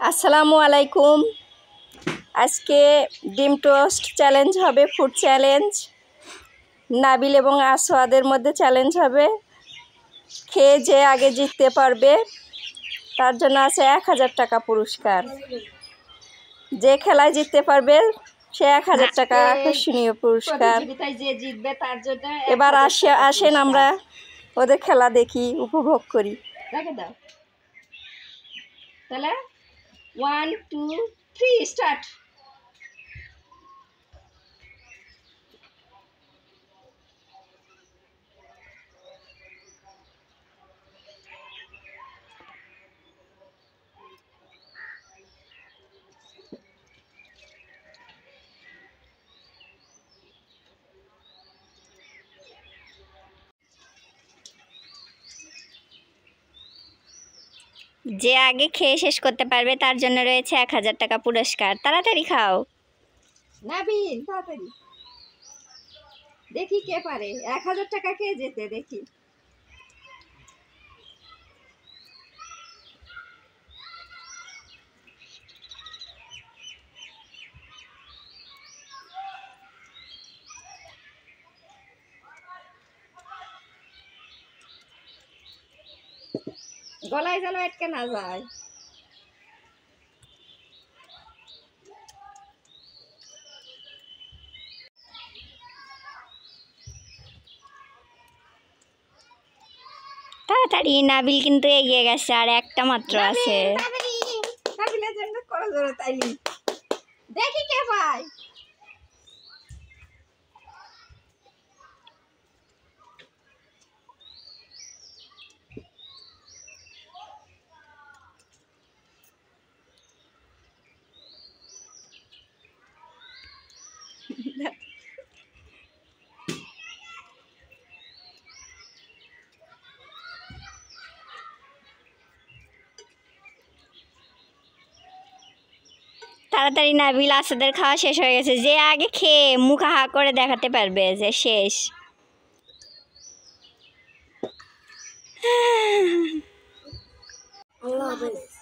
আসসালামু আলাইকুম। আজকে ডিম টোস্ট চ্যালেঞ্জ হবে, ফুড চ্যালেঞ্জ। নাবিল এবং আসওয়াদের মধ্যে চ্যালেঞ্জ হবে। খেয়ে যে আগে জিততে পারবে তার জন্য আছে 1000 টাকা পুরস্কার। যে খেলায় জিততে পারবে সে 1000 টাকা আকর্ষণীয় পুরস্কার। এবার আসেন আমরা ওদের খেলা দেখি, উপভোগ করি। তাহলে 1 2 3 স্টার্ট। যে আগে খেয়ে শেষ করতে পারবে তার জন্য রয়েছে 1000 টাকা পুরস্কার। তাড়াতাড়ি খাও নাবিল, তাড়াতাড়ি। দেখি কে পারে। 1000 টাকা কে জেতে দেখি। গলায় যেন আটকে না যায়। তাড়াতাড়ি, নাবিল কিন্তু এগিয়ে গেছে, আর একটা মাত্র আছে। নাবিলের জন্য করো জোরে তাইলি। দেখি কে পায়। তাড়াতাড়ি নাবিল, আসাদের খাওয়া শেষ হয়ে গেছে। যে আগে খেয়ে মুখ হা করে দেখাতে পারবে যে শেষ। আল্লাহ হাফেজ।